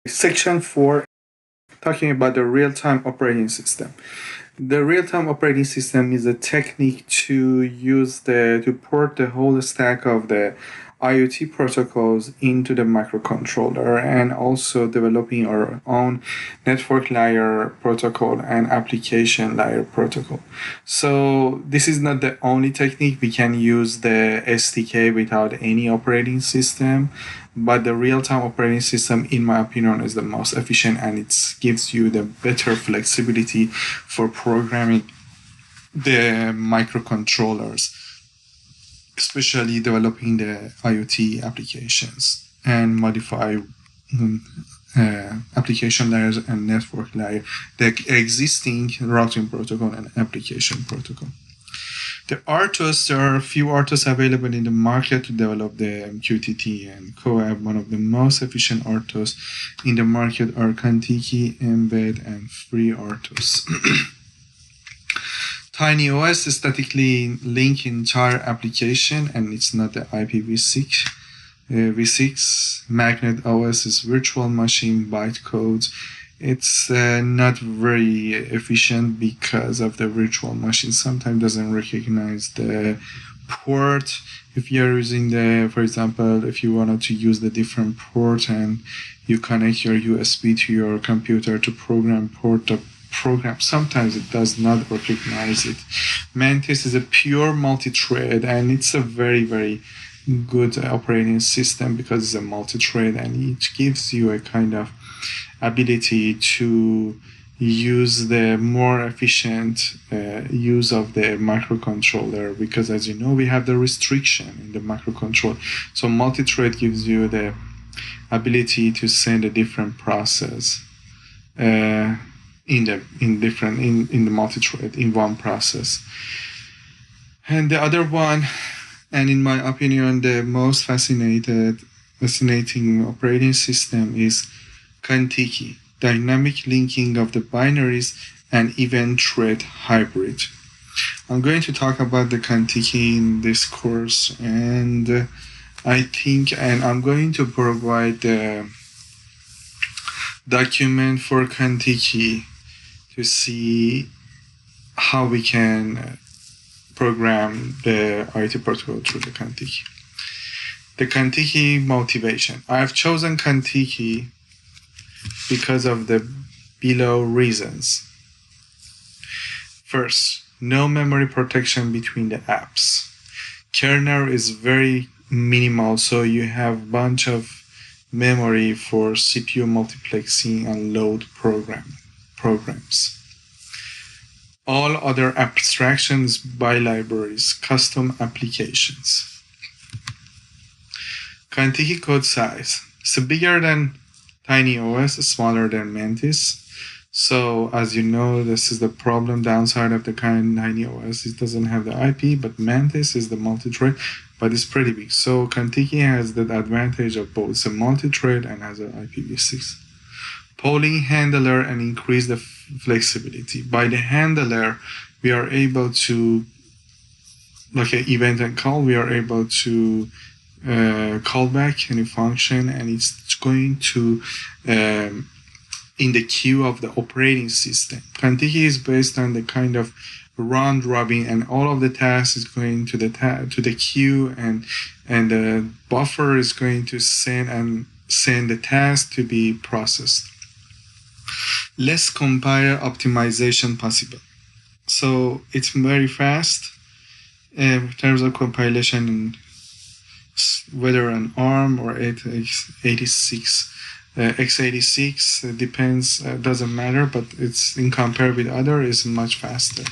Section 4, talking about the real-time operating system. The real-time operating system is a technique to port the whole stack of the IoT protocols into the microcontroller, and also developing our own network layer protocol and application layer protocol. So this is not the only technique. We can use the SDK without any operating system, but the real-time operating system, in my opinion, is the most efficient, and it gives you the better flexibility for programming the microcontrollers, especially developing the IoT applications and modify application layers and network layer, the existing routing protocol and application protocol. The RTOS, there are a few RTOS available in the market to develop the MQTT and CoAP. One of the most efficient RTOS in the market are Contiki, Embed, and FreeRTOS. TinyOS statically link entire application, and it's not the IPv6. V6. Magnet OS is virtual machine bytecode. It's not very efficient because of the virtual machine sometimes doesn't recognize the port. If you're using for example, if you wanted to use the different port and you connect your USB to your computer to program the program, sometimes it does not recognize it. Mantis is a pure multi-thread, and it's a very, very good operating system because it's a multi-thread, and it gives you a kind of ability to use the more efficient use of the microcontroller, because as you know, we have the restriction in the microcontroller. So multi-thread gives you the ability to send a different process in the multi-thread in one process. And the other one, and in my opinion, the most fascinating operating system is Contiki, dynamic linking of the binaries and event thread hybrid. I'm going to talk about the Contiki in this course, and I'm going to provide the document for Contiki to see how we can program the IoT protocol through the Contiki. The Contiki motivation. I have chosen Contiki because of the below reasons. First, no memory protection between the apps. Kernel is very minimal, so you have a bunch of memory for CPU multiplexing and load programs. All other abstractions by libraries, custom applications. Contiki code size. It's bigger than TinyOS, smaller than Mantis. So as you know, this is the downside of the TinyOS. It doesn't have the IP, but Mantis is the multi-thread, but it's pretty big. So Contiki has the advantage of both. It's a multi-thread and has an IPv6. Polling handler and increase the flexibility. By the handler, we are able to, like an event and call, we are able to call back any function, and it's going to in the queue of the operating system. Contiki is based on the kind of round robin, and all of the tasks is going to the queue, and the buffer is going to send the task to be processed. Less compile optimization possible. So it's very fast in terms of compilation, whether on ARM or x86. X86 depends, doesn't matter, but it's in compare with other is much faster.